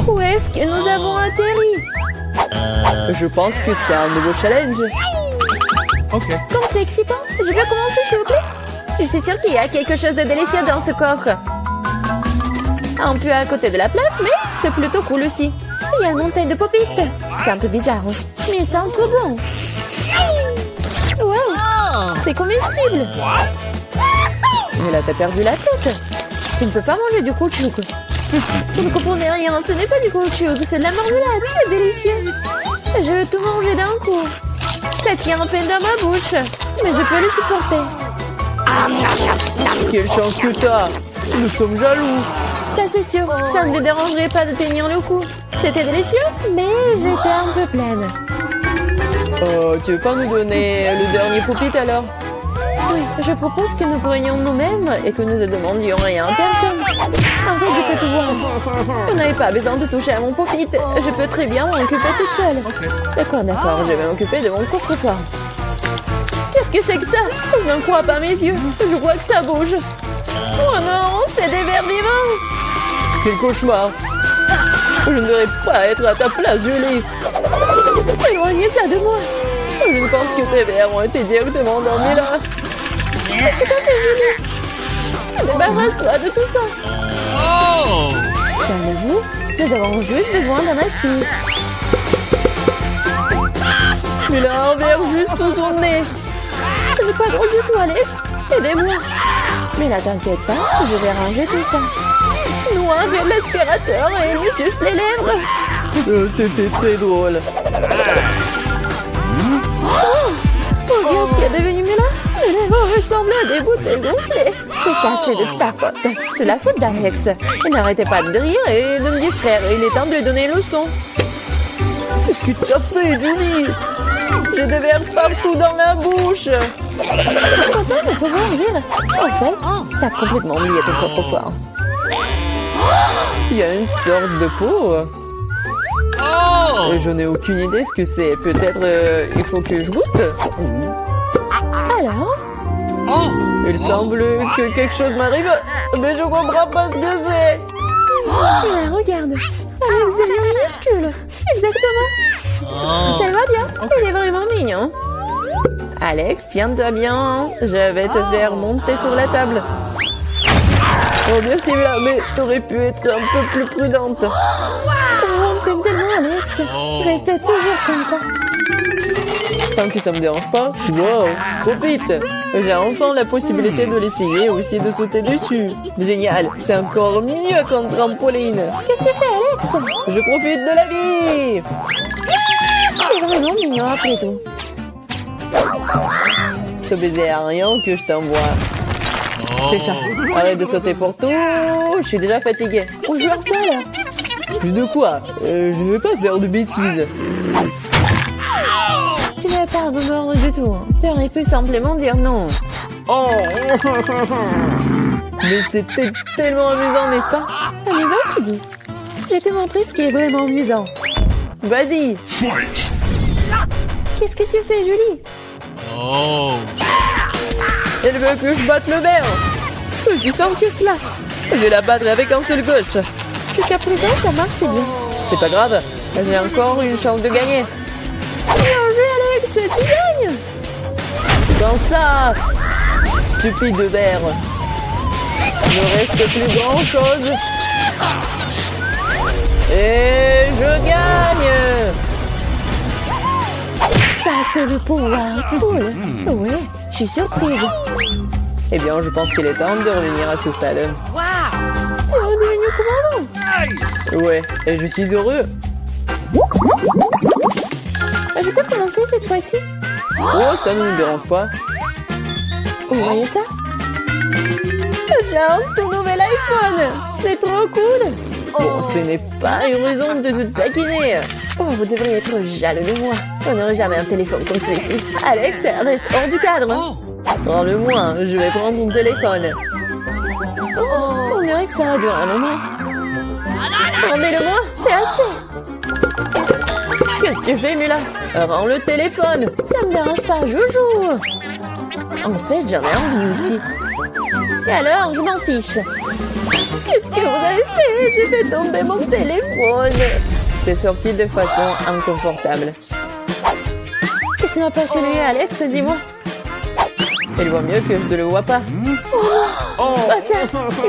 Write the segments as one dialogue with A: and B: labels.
A: Où est-ce que nous avons atterri?
B: Je pense que c'est un nouveau challenge.
A: Comme c'est excitant. Je peux commencer, s'il vous plaît? Je suis sûre qu'il y a quelque chose de délicieux dans ce coffre. Un peu à côté de la plaque, mais c'est plutôt cool aussi. Il y a une montagne de pop-it. C'est un peu bizarre, hein, mais c'est un trop bon. Wow, c'est comestible.
B: Mais là, t'as perdu la tête.
A: Tu ne peux pas manger du caoutchouc. Vous ne comprenez rien, ce n'est pas du caoutchouc, c'est de la marmelade, c'est délicieux. Je veux tout manger d'un coup. Ça tient à peine dans ma bouche, mais je peux le supporter.
B: Quelle chance que t'as. Nous sommes jaloux.
A: Ça c'est sûr, ça ne me dérangerait pas de tenir le coup. C'était délicieux, mais j'étais un peu pleine.
B: Tu veux pas nous donner le dernier pop-it alors?
A: Oui, je propose que nous prenions nous-mêmes et que nous ne demandions rien à personne. En fait, je peux tout voir. Vous n'avez pas besoin de toucher à mon pop-it. Je peux très bien m'en occuper toute seule. D'accord, je vais m'occuper de mon coffre-fort. Qu'est-ce que c'est que ça? Je n'en crois pas mes yeux. Je vois que ça bouge. Oh non, c'est des vers vivants.
B: Quel cauchemar. Je ne devrais pas être à ta place, Julie.
A: Éloignez ça de moi.
B: Je pense que tes vers ont été directement endormis là.
A: Qu'est-ce que t'as fait, Julie? Débarrasse-toi de tout ça. Calmez-vous, nous avons juste besoin d'un aspire.
B: Il a un verre juste sous son nez.
A: Ce n'est pas drôle du tout, Alex. Aidez-moi. Mais là, t'inquiète pas, je vais ranger tout ça. Nous avec l'aspirateur et lui suce les lèvres.
B: C'était très drôle.
A: Oh bien ce qui est devenu mieux là. Les lèvres ressemblent à des bouteilles gonflées. Tout ça, c'est de ta faute. C'est la faute d'Alex. Il n'arrêtait pas de rire et de me distraire. Il est temps de lui donner une leçon.
B: Qu'est-ce que tu as fait, Julie? J'ai des vers partout dans la bouche.
A: Content de pouvoir rire. En fait, t'as complètement oublié ton coffre-fort.
B: Il y a une sorte de peau. Et je n'ai aucune idée ce que c'est. Peut-être il faut que je goûte.
A: Alors?
B: Il semble que quelque chose m'arrive. Mais je comprends pas ce que c'est.
A: Là, regarde. Alex devient minuscule. Exactement. Ça va bien. Il est vraiment mignon.
B: Alex, tiens-toi bien. Je vais te faire monter sur la table. Oh merci là, mais t'aurais pu être un peu plus prudente.
A: Oh, t'aimes tellement Alex. Restez toujours comme ça.
B: Tant que ça me dérange pas. Wow, trop vite. J'ai enfin la possibilité de l'essayer et aussi de sauter dessus. Génial, c'est encore mieux qu'un trampoline.
A: Qu'est-ce que tu fais, Alex?
B: Je profite de la vie.
A: C'est vraiment mignon après tout.
B: Ce baiser aérien que je t'envoie. C'est ça. Arrête de sauter pour tout. Je suis déjà fatiguée.
A: On joue à quoi là?
B: Plus de quoi? Je ne vais pas faire de bêtises.
A: Tu n'avais pas à me mordre du tout. Tu aurais pu simplement dire non.
B: Oh. Mais c'était tellement amusant, n'est-ce pas?
A: Amusant, tu dis? Je vais te montrer ce qui est vraiment amusant.
B: Vas-y.
A: Qu'est-ce que tu fais, Julie?
B: Elle veut que je batte le verre. C'est aussi simple que cela. Je vais la battre avec un seul gauche.
A: Jusqu'à présent, ça marche, c'est bien.
B: C'est pas grave. J'ai encore une chance de gagner.
A: Bien joué, Alex, tu gagnes.
B: Dans ça, stupide de verre. Il ne reste plus grand chose. Et je gagne.
A: Ça, c'est le pouvoir. Cool. Ouais, je suis surprise.
B: Eh bien, je pense qu'il est temps de revenir à ce stade.
A: T'es redevenu commandant.
B: Ouais, et je suis heureux.
A: Je peux commencer cette fois-ci?
B: Oh, ça ne nous dérange pas.
A: Vous voyez ça? J'ai un tout nouvel iPhone. C'est trop cool.
B: Bon, ce n'est pas une raison de te taquiner.
A: Oh, vous devriez être jaloux de moi. On n'aurait jamais un téléphone comme celui-ci. Alex, reste hors du cadre.
B: Prends-le-moi, je vais prendre ton téléphone.
A: Oh, on dirait que ça a duré un moment. Rendez-le-moi, c'est assez.
B: Qu'est-ce que tu fais, Mila? Rends le téléphone.
A: Ça me dérange pas, je joue.
B: En fait, j'en ai envie aussi.
A: Et alors, je m'en fiche. Qu'est-ce que vous avez fait? J'ai fait tomber mon téléphone.
B: C'est sorti de façon inconfortable.
A: Qu'est-ce qui m'a pas chez lui, Alex? Dis-moi.
B: Il voit mieux que je ne le vois pas.
A: Oh, pas ça.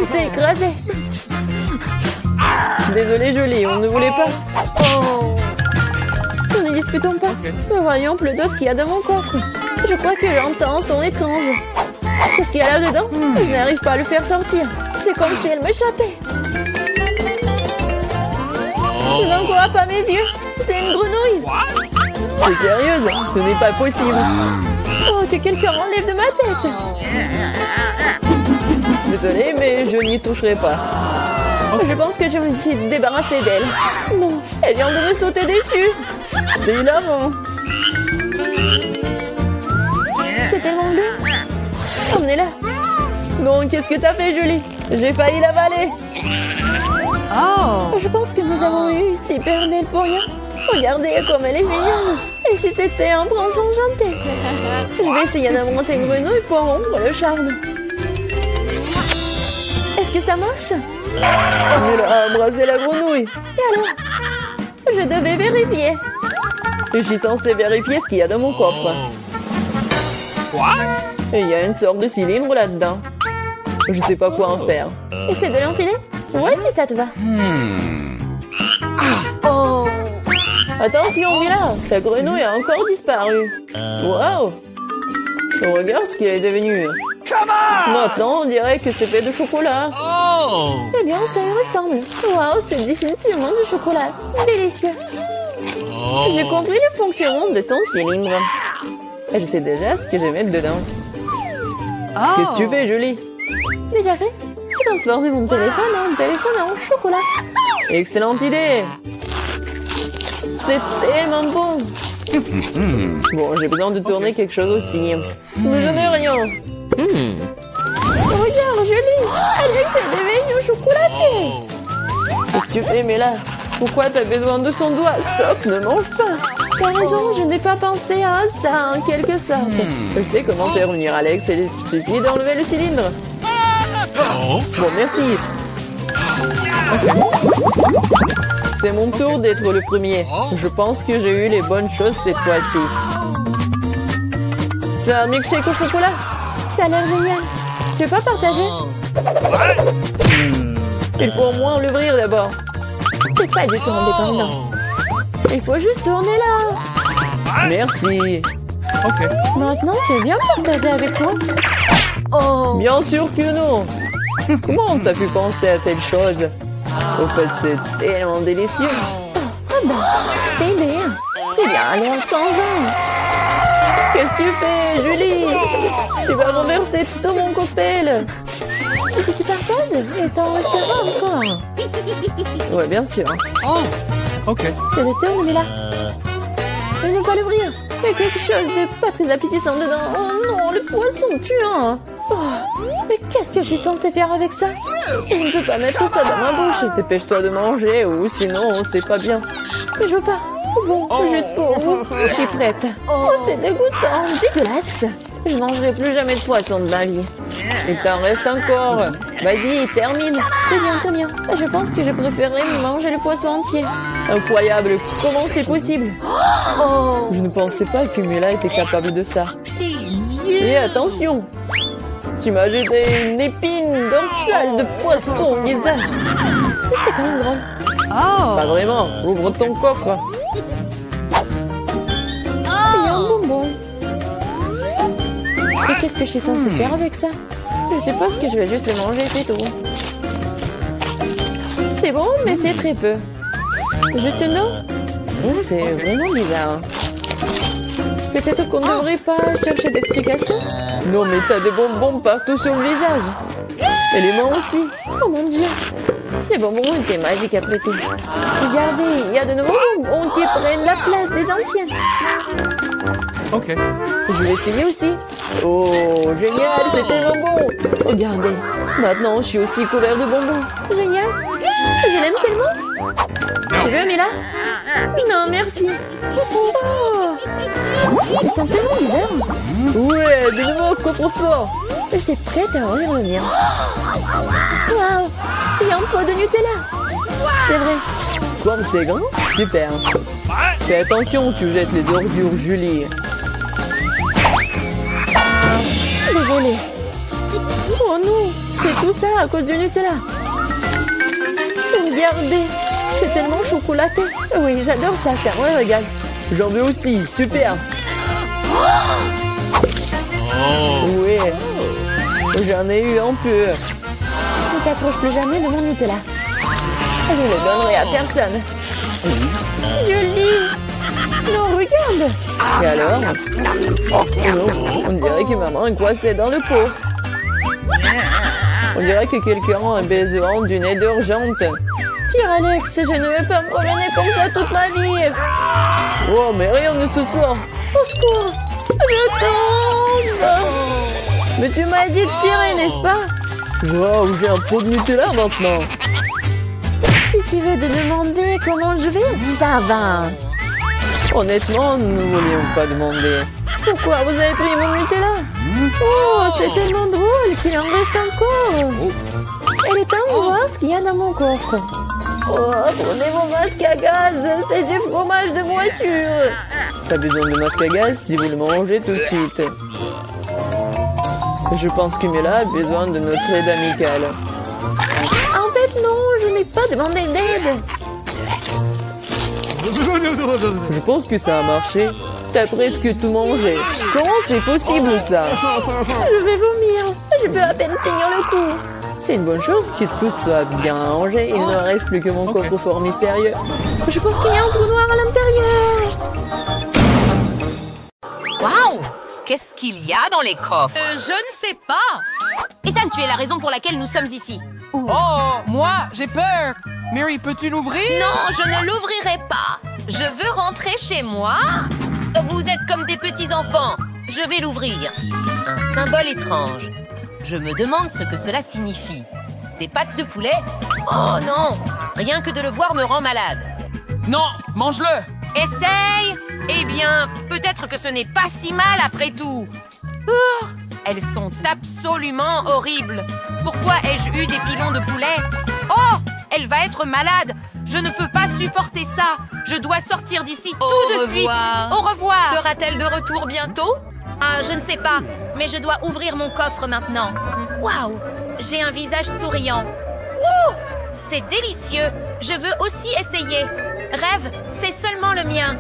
A: Il s'est écrasé.
B: Désolé, Julie, on ne voulait pas.
A: Oh. Ne disputons pas. Mais voyons plutôt ce qu'il y a dans mon coffre. Je crois que j'entends un son étrange. Qu'est-ce qu'il y a là-dedans? Je n'arrive pas à le faire sortir. C'est comme si elle m'échappait. Je n'en crois pas mes yeux. C'est une grenouille.
B: C'est sérieuse? Ce n'est pas possible.
A: Oh, que quelqu'un m'enlève de ma tête.
B: Désolé, mais je n'y toucherai pas.
A: Je pense que je me suis débarrassée d'elle. Non, elle vient de me sauter dessus.
B: C'est hilarant.
A: C'est tellement bleu. Emmenez-la.
B: Non, qu'est-ce que t'as fait, Julie? J'ai failli l'avaler.
A: Je pense que nous avons eu super d'elle pour rien. Regardez comme elle est mignonne. Et si c'était un prince enchanté? Je vais essayer d'embrasser une grenouille pour rompre le charme. Est-ce que ça marche?
B: Elle a embrassé la grenouille.
A: Et alors? Je devais vérifier.
B: Je suis censée vérifier ce qu'il y a dans mon coffre. Et il y a une sorte de cylindre là-dedans. Je sais pas quoi en faire.
A: Essaie de l'enfiler? Ouais, si ça te va. Oh!
B: Attention, Mila, ta grenouille a encore disparu. Waouh! Regarde ce qu'il est devenu. Maintenant, on dirait que c'est fait de chocolat.
A: Eh bien, ça y ressemble. Waouh, c'est définitivement du chocolat. Délicieux. J'ai compris le fonctionnement de ton cylindre.
B: Et je sais déjà ce que je vais mettre dedans. Qu'est-ce que tu fais, Julie?
A: Déjà fait? J'ai transformé mon téléphone en chocolat.
B: Excellente idée! C'est tellement bon! Bon, j'ai besoin de tourner quelque chose aussi. Mais je n'ai rien.
A: Regarde, Julie! Alex est devenu chocolaté!
B: Qu'est-ce que tu fais, Mila? Pourquoi t'as besoin de son doigt? Stop, ne mange pas!
A: T'as raison, je n'ai pas pensé à ça en quelque sorte.
B: Je sais comment faire venir Alex, il suffit d'enlever le cylindre. Bon, merci. C'est mon tour d'être le premier. Je pense que j'ai eu les bonnes choses cette fois-ci. C'est un milkshake au chocolat.
A: Ça a l'air génial. Tu veux pas partager?
B: Il faut au moins l'ouvrir d'abord.
A: C'est pas du tout indépendant. Il faut juste tourner là.
B: Merci.
A: Maintenant, tu veux bien partager avec moi? Oh!
B: Bien sûr que non. Comment t'as pu penser à telle chose? Au fait, c'est tellement délicieux.
A: Ah ben, t'es bien. C'est bien, allez, on s'en va.
B: Qu'est-ce que tu fais, Julie? Tu vas renverser tout mon cocktail.
A: Est-ce que tu partages? Et t'en restera encore.
B: Ouais, bien sûr.
A: C'est le tour, mais là. Je ne peux pas l'ouvrir. Il y a quelque chose de pas très appétissant dedans. Oh non, le poisson puant. Oh, mais qu'est-ce que je suis censée faire avec ça? Je ne peux pas mettre ça dans ma bouche.
B: Dépêche-toi de manger ou sinon c'est pas bien.
A: Mais je veux pas. Bon, juste pour vous. Je suis prête. Oh, c'est dégoûtant. Dégueulasse. Je ne mangerai plus jamais de poisson de ma vie.
B: Il t'en reste encore. Vas-y, termine.
A: Très bien. Je pense que je préférerais manger le poisson entier.
B: Incroyable. Comment c'est possible?
A: Oh.
B: Je ne pensais pas que Mila était capable de ça. Et attention, tu m'as jeté une épine dorsale de poisson au visage.
A: C'était quand même drôle.
B: Pas vraiment. Ouvre ton coffre.
A: Il y a un bonbon. Et qu'est-ce que je suis censée faire avec ça? Je suppose que je vais juste le manger, c'est tout. C'est bon, mais c'est très peu. Juste une eau?
B: C'est vraiment bizarre.
A: Peut-être qu'on ne devrait pas chercher d'explications?
B: Non, mais t'as des bonbons partout sur le visage. Et les mains aussi.
A: Oh mon Dieu. Les bonbons étaient magiques après tout. Regardez, il y a de nouveaux bonbons qui prennent la place des anciens.
B: Je vais essayer aussi. Oh, génial, c'est tellement bon. Regardez, maintenant je suis aussi couvert de bonbons.
A: Génial. Je l'aime tellement.
B: Tu
A: Tu veux, Mila? Non, merci. Oh. Ils sont tellement bizarres.
B: Ouais, de nouveau, coffre-fort.
A: Je suis prête à ouvrir le mien. Waouh! Il y a un pot de Nutella. C'est vrai.
B: Comme c'est grand, super. Fais attention, tu jettes les ordures, Julie.
A: Désolée. Oh non, c'est tout ça à cause du Nutella. Regardez, c'est tellement chocolaté. Oui, j'adore ça, c'est un vrai régal.
B: J'en veux aussi, super. Oui, j'en ai eu un peu.
A: Ne t'approche plus jamais de mon Nutella. Je ne le donnerai à personne. Julie! Non, regarde!
B: Et alors? Oh non, on dirait que maman est coincée dans le pot. On dirait que quelqu'un a besoin d'une aide urgente.
A: Tire, Alex, je ne veux pas me promener comme ça toute ma vie.
B: Oh, mais rien ne se sort.
A: Au secours! Je tombe!
B: Mais tu m'as dit de tirer, n'est-ce pas? Wow, j'ai un pot de Nutella maintenant.
A: Si tu veux te demander comment je vais, ça va.
B: Honnêtement, nous ne voulions pas demander.
A: Pourquoi vous avez pris mon Nutella? Oh, c'est tellement drôle qu'il en reste encore. Elle est temps de voir ce qu'il y a dans mon coffre. Oh, prenez mon masque à gaz, c'est du fromage de voiture.
B: Pas besoin de masque à gaz si vous le mangez tout de suite. Je pense que Mila a besoin de notre aide amicale.
A: En fait, non, je n'ai pas demandé d'aide.
B: Je pense que ça a marché. T'as presque tout mangé. Comment c'est possible ça?
A: Je vais vomir. Je peux à peine tenir le coup.
B: C'est une bonne chose que tout soit bien rangé. Il ne reste plus que mon coffre-fort mystérieux.
A: Je pense qu'il y a un trou noir à l'intérieur.
C: Waouh! Qu'est-ce qu'il y a dans les coffres?
D: Je ne sais pas.
C: Ethan, tu es la raison pour laquelle nous sommes ici.
D: Oh, moi, j'ai peur. Mary, peux-tu l'ouvrir?
C: Non, je ne l'ouvrirai pas. Je veux rentrer chez moi. Vous êtes comme des petits-enfants. Je vais l'ouvrir. Un symbole étrange. Je me demande ce que cela signifie. Des pattes de poulet? Oh non! Rien que de le voir me rend malade.
D: Non, mange-le.
C: Essaye! Eh bien, peut-être que ce n'est pas si mal après tout. Ouh, elles sont absolument horribles. Pourquoi ai-je eu des pilons de poulet? Oh, elle va être malade. Je ne peux pas supporter ça. Je dois sortir d'ici tout de suite. Au revoir.
D: Sera-t-elle de retour bientôt?
C: Ah, je ne sais pas, mais je dois ouvrir mon coffre maintenant. Waouh, j'ai un visage souriant. Ouh, c'est délicieux. Je veux aussi essayer. Rêve, c'est seulement le mien.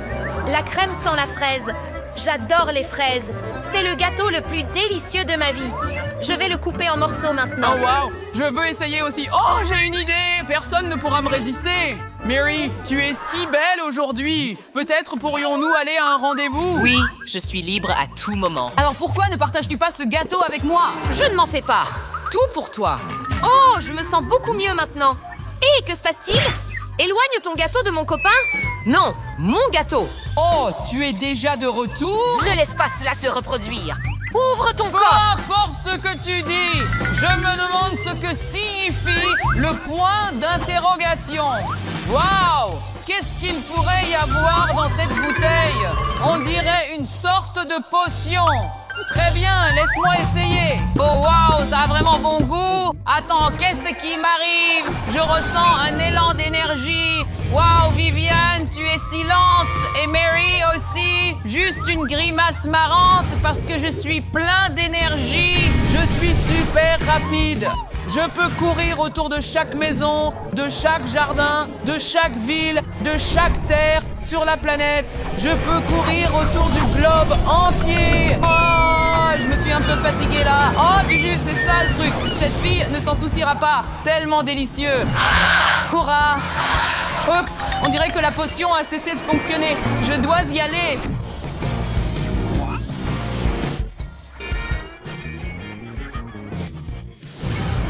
C: La crème sans la fraise. J'adore les fraises. C'est le gâteau le plus délicieux de ma vie. Je vais le couper en morceaux maintenant.
D: Oh wow, je veux essayer aussi. Oh, j'ai une idée. Personne ne pourra me résister. Mary, tu es si belle aujourd'hui. Peut-être pourrions-nous aller à un rendez-vous?
C: Oui, je suis libre à tout moment.
D: Alors pourquoi ne partages-tu pas ce gâteau avec moi?
C: Je ne m'en fais pas.
D: Tout pour toi.
C: Oh, je me sens beaucoup mieux maintenant. Et que se passe-t-il? Éloigne ton gâteau de mon copain? Non, mon gâteau.
D: Oh, tu es déjà de retour?
C: Ne laisse pas cela se reproduire. Ouvre ton
D: Peu
C: coffre.
D: importe ce que tu dis, je me demande ce que signifie le point d'interrogation. Waouh! Qu'est-ce qu'il pourrait y avoir dans cette bouteille? On dirait une sorte de potion. Très bien, laisse-moi essayer. Oh waouh, ça a vraiment bon goût. Attends, qu'est-ce qui m'arrive? Je ressens un élan d'énergie. Waouh, Viviane, tu es si lente. Et Mary aussi. Juste une grimace marrante parce que je suis plein d'énergie. Je suis super rapide. Je peux courir autour de chaque maison, de chaque jardin, de chaque ville, de chaque terre sur la planète. Je peux courir autour du globe entier. Oh, je me suis un peu fatiguée là. Oh, Bijou, c'est ça le truc. Cette fille ne s'en souciera pas. Tellement délicieux. Hurrah. Oups, on dirait que la potion a cessé de fonctionner. Je dois y aller.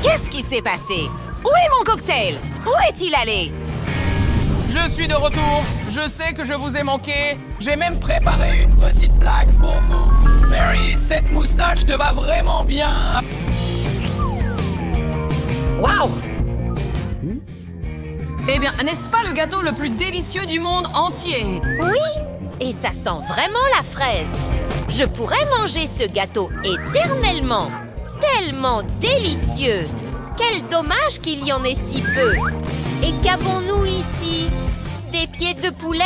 C: Qu'est-ce qui s'est passé? Où est mon cocktail? Où est-il allé?
D: Je suis de retour. Je sais que je vous ai manqué. J'ai même préparé une petite blague pour vous. Mary, cette moustache te va vraiment bien.
C: Waouh!
D: Eh bien, n'est-ce pas le gâteau le plus délicieux du monde entier?
C: Oui, et ça sent vraiment la fraise. Je pourrais manger ce gâteau éternellement. Tellement délicieux. Quel dommage qu'il y en ait si peu. Et qu'avons-nous ici? Des pieds de poulet?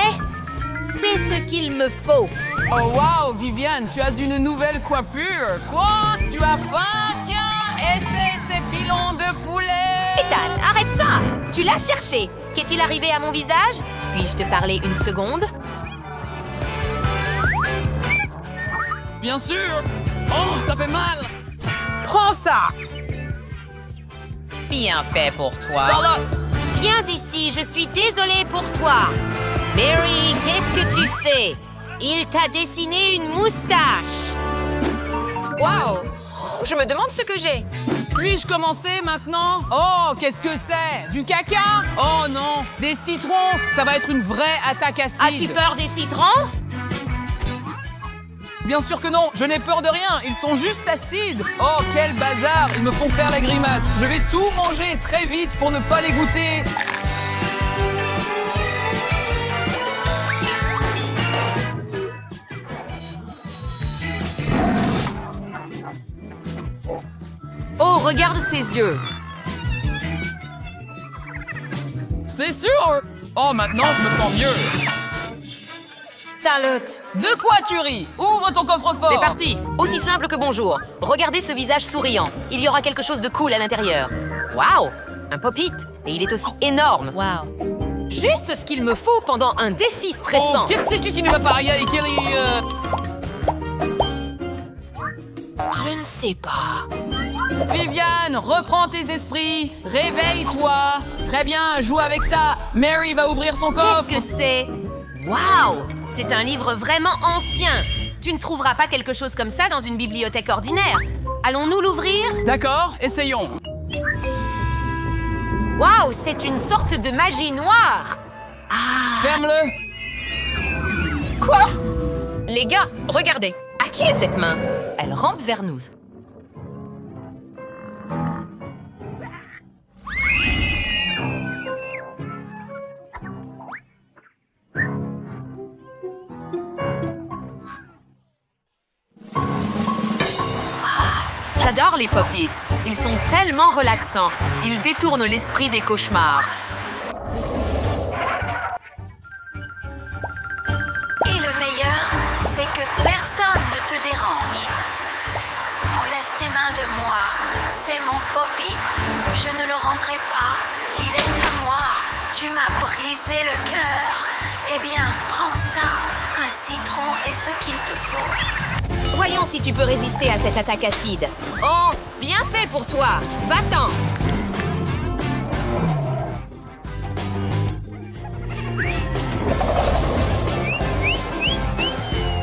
C: C'est ce qu'il me faut.
D: Oh wow, Viviane, tu as une nouvelle coiffure. Quoi? Tu as faim? Tiens, essaie ces pilons de poulet.
C: Ethan, arrête ça! Tu l'as cherché. Qu'est-il arrivé à mon visage? Puis-je te parler une seconde?
D: Bien sûr. Oh, ça fait mal. Prends ça.
E: Bien fait pour toi.
D: Sors là.
C: Viens ici, je suis désolée pour toi. Mary, qu'est-ce que tu fais? Il t'a dessiné une moustache.
E: Wow! Je me demande ce que j'ai.
D: Puis-je commencer maintenant? Oh, qu'est-ce que c'est? Du caca? Oh non, des citrons. Ça va être une vraie attaque acide.
C: As-tu peur des citrons?
D: Bien sûr que non, je n'ai peur de rien. Ils sont juste acides. Oh, quel bazar. Ils me font faire la grimace. Je vais tout manger très vite pour ne pas les goûter.
E: Oh, regarde ses yeux.
D: C'est sûr. Oh, maintenant, je me sens mieux.
E: Salut.
D: De quoi tu ris? Ouvre ton coffre-fort.
E: C'est parti. Aussi simple que bonjour. Regardez ce visage souriant. Il y aura quelque chose de cool à l'intérieur. Waouh! Un pop-it. Et il est aussi énorme.
C: Wow.
E: Juste ce qu'il me faut pendant un défi stressant.
D: Oh, qu'est-ce qui ne va pas?
E: Je ne sais pas.
D: Viviane, reprends tes esprits. Réveille-toi. Très bien, joue avec ça. Mary va ouvrir son coffre.
C: Qu'est-ce que c'est? Waouh! C'est un livre vraiment ancien. Tu ne trouveras pas quelque chose comme ça dans une bibliothèque ordinaire. Allons-nous l'ouvrir?
D: D'accord, essayons.
C: Waouh! C'est une sorte de magie noire.
D: Ferme-le.
E: Quoi? Les gars, regardez. À qui est cette main? Elle rampe vers nous.
F: J'adore les pop-its. Ils sont tellement relaxants. Ils détournent l'esprit des cauchemars.
G: Et le meilleur, c'est que personne ne te dérange. Enlève tes mains de moi. C'est mon pop-it. Je ne le rendrai pas. Il est à moi. Tu m'as brisé le cœur. Eh bien, prends ça. Un citron est ce qu'il te faut.
C: Voyons si tu peux résister à cette attaque acide. Oh, bien fait pour toi. Va-t'en.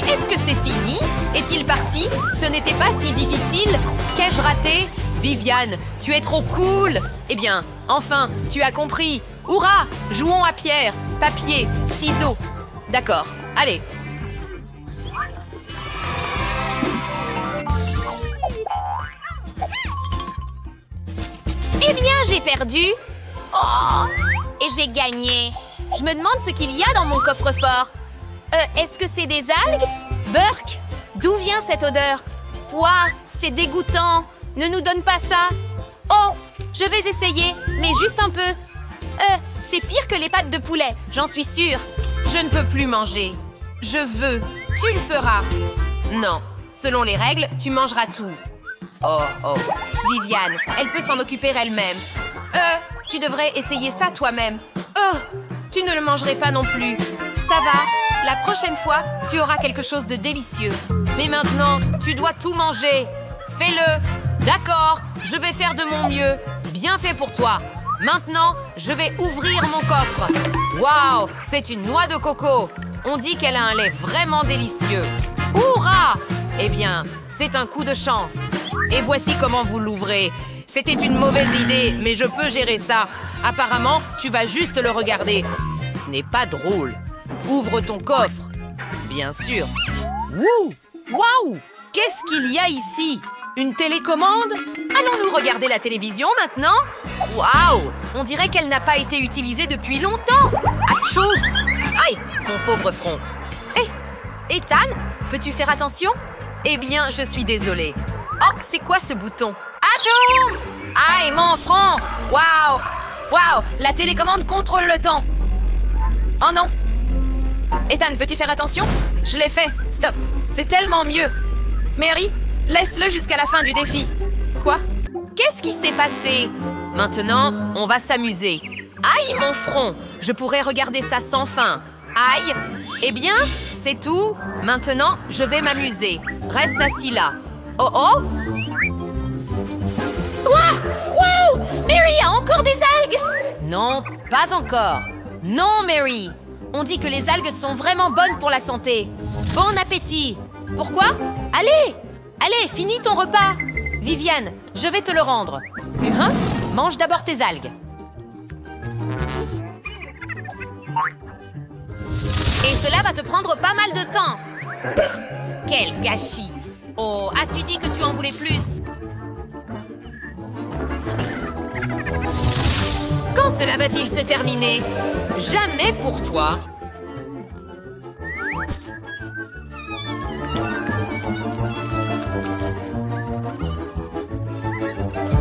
C: Est-ce que c'est fini? Est-il parti? Ce n'était pas si difficile. Qu'ai-je raté? Viviane, tu es trop cool. Eh bien, enfin, tu as compris. Hourra! Jouons à pierre, papier, ciseaux. D'accord, allez. Eh bien, j'ai perdu. Oh, et j'ai gagné. Je me demande ce qu'il y a dans mon coffre-fort. Est-ce que c'est des algues? Burk? D'où vient cette odeur? Ouah, c'est dégoûtant. Ne nous donne pas ça. Oh, je vais essayer, mais juste un peu. C'est pire que les pâtes de poulet, j'en suis sûre. Je ne peux plus manger. Je veux. Tu le feras. Non, selon les règles, tu mangeras tout. Oh, oh. Viviane, elle peut s'en occuper elle-même. Tu devrais essayer ça toi-même. Oh, tu ne le mangerais pas non plus. Ça va. La prochaine fois, tu auras quelque chose de délicieux. Mais maintenant, tu dois tout manger. Fais-le. D'accord, je vais faire de mon mieux. Bien fait pour toi. Maintenant, je vais ouvrir mon coffre. Waouh, c'est une noix de coco. On dit qu'elle a un lait vraiment délicieux. Hourra! Eh bien, c'est un coup de chance. Et voici comment vous l'ouvrez. C'était une mauvaise idée, mais je peux gérer ça. Apparemment, tu vas juste le regarder. Ce n'est pas drôle. Ouvre ton coffre. Bien sûr. Wouh! Waouh! Qu'est-ce qu'il y a ici?
E: Une télécommande? Allons-nous regarder la télévision maintenant? Waouh! On dirait qu'elle n'a pas été utilisée depuis longtemps. Achou! Aïe, mon pauvre front. Hé, Ethan, peux-tu faire attention? Eh bien, je suis désolée. Oh, c'est quoi ce bouton? Achou! Aïe, mon front! Waouh! Waouh! La télécommande contrôle le temps. Oh non! Ethan, peux-tu faire attention? Je l'ai fait. Stop. C'est tellement mieux. Mary, laisse-le jusqu'à la fin du défi. Quoi? Qu'est-ce qui s'est passé? Maintenant, on va s'amuser. Aïe, mon front! Je pourrais regarder ça sans fin. Aïe! Eh bien, c'est tout. Maintenant, je vais m'amuser. Reste assis là. Oh oh! Wow! Mary a encore des algues? Non, pas encore. Non, Mary! On dit que les algues sont vraiment bonnes pour la santé. Bon appétit! Pourquoi? Allez! Allez, finis ton repas! Viviane, je vais te le rendre. Mange d'abord tes algues. Et cela va te prendre pas mal de temps. Quel gâchis! Oh, as-tu dit que tu en voulais plus? Quand cela va-t-il se terminer? Jamais pour toi.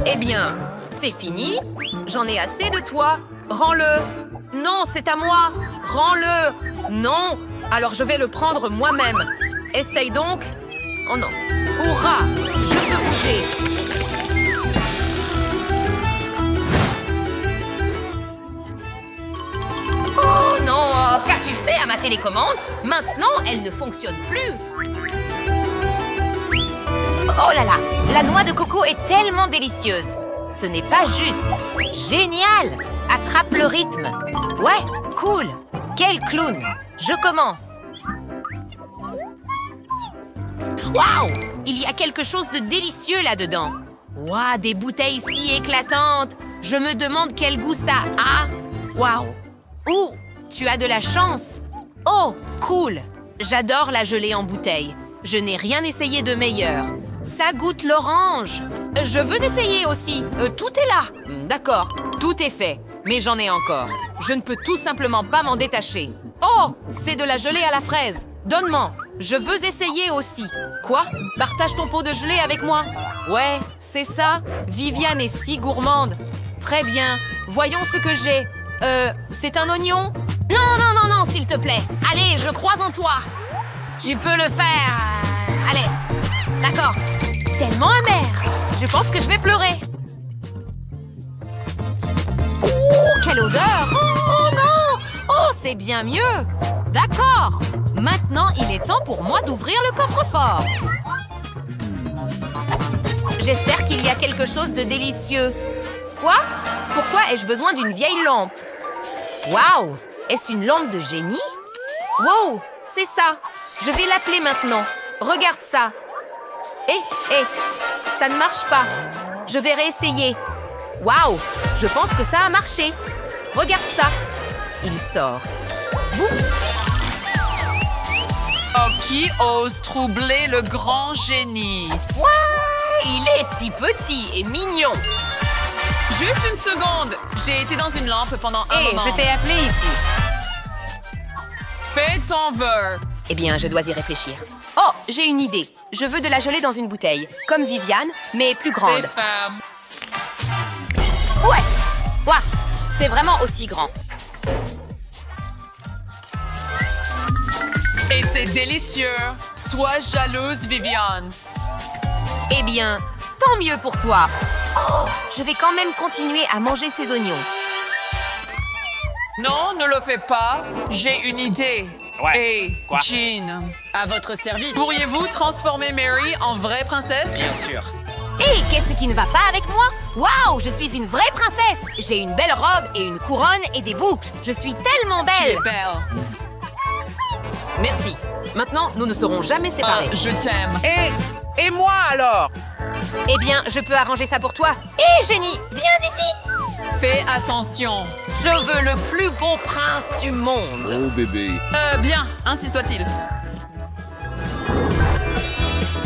E: Eh bien, c'est fini. J'en ai assez de toi. Rends-le. Non, c'est à moi. Rends-le. Non. Alors je vais le prendre moi-même. Essaye donc. Oh non. Hurrah! Je peux bouger. Oh non! Qu'as-tu fait à ma télécommande? Maintenant, elle ne fonctionne plus. Oh là là! La noix de coco est tellement délicieuse. Ce n'est pas juste. Génial! Attrape le rythme. Ouais, cool. Quel clown! Je commence. Waouh! Il y a quelque chose de délicieux là-dedans. Waouh, des bouteilles si éclatantes. Je me demande quel goût ça a. Waouh! Ouh, tu as de la chance. Oh, cool. J'adore la gelée en bouteille. Je n'ai rien essayé de meilleur. Ça goûte l'orange. Je veux essayer aussi. Tout est là. D'accord, tout est fait. Mais j'en ai encore. Je ne peux tout simplement pas m'en détacher. Oh, c'est de la gelée à la fraise. Donne-moi. Je veux essayer aussi. Quoi? Partage ton pot de gelée avec moi. Ouais, c'est ça. Viviane est si gourmande. Très bien. Voyons ce que j'ai. C'est un oignon? Non, non, non, non, s'il te plaît. Allez, je crois en toi. Tu peux le faire. Allez. D'accord. Tellement amer. Je pense que je vais pleurer. Oh, quelle odeur! Oh non! Oh, c'est bien mieux! D'accord! Maintenant, il est temps pour moi d'ouvrir le coffre-fort. J'espère qu'il y a quelque chose de délicieux. Quoi? Pourquoi ai-je besoin d'une vieille lampe? Waouh! Est-ce une lampe de génie? Wow! C'est ça! Je vais l'appeler maintenant. Regarde ça. Ça ne marche pas. Je vais réessayer. Waouh! Je pense que ça a marché. Regarde ça. Il sort. Boum.
D: Oh, qui ose troubler le grand génie?
E: Ouais! Il est si petit et mignon.
D: Juste une seconde. J'ai été dans une lampe pendant un moment.
E: Je t'ai appelé ici.
D: Fais ton vœu.
E: Eh bien, je dois y réfléchir. Oh, j'ai une idée. Je veux de la gelée dans une bouteille. Comme Viviane, mais plus grande.
D: C'est ferme.
E: Ouais! Ouah! C'est vraiment aussi grand.
D: Et c'est délicieux. Sois jalouse, Viviane.
E: Eh bien, tant mieux pour toi. Oh, je vais quand même continuer à manger ces oignons.
D: Non, ne le fais pas. J'ai une idée.
H: Ouais.
D: Hey,
H: Quoi?
D: Jean,
H: À votre service.
D: pourriez-vous transformer Mary en vraie princesse?
H: Bien sûr.
E: Hé, qu'est-ce qui ne va pas avec moi? Waouh, je suis une vraie princesse. J'ai une belle robe et une couronne et des boucles. Je suis tellement
D: Tu es
E: belle.
D: belle.
E: Merci. Maintenant, nous ne serons jamais séparés.
D: Je t'aime.
H: Et moi alors?
E: Eh bien, je peux arranger ça pour toi. Hé, génie, viens ici.
D: Fais attention.
E: Je veux le plus beau prince du monde.
H: Oh bébé.
D: Bien, ainsi soit-il.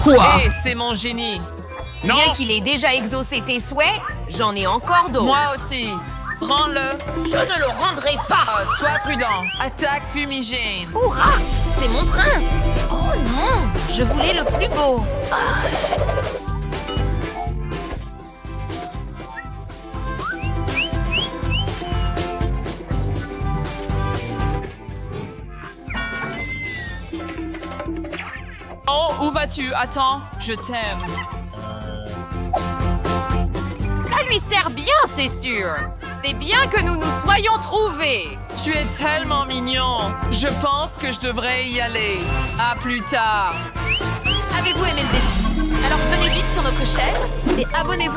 H: Quoi?
D: C'est mon génie.
E: Bien qu'il ait déjà exaucé tes souhaits, j'en ai encore d'autres.
D: Moi aussi. Prends-le.
C: Je ne le rendrai pas.
D: Sois prudent. Attaque fumigène.
C: Hurrah! C'est mon prince. Oh non, je voulais le plus beau.
D: Oh, où vas-tu? Attends, je t'aime.
E: Ça lui sert bien, c'est sûr. C'est bien que nous nous soyons trouvés.
D: Tu es tellement mignon. Je pense que je devrais y aller. À plus tard.
I: Avez-vous aimé le défi? Alors venez vite sur notre chaîne et abonnez-vous.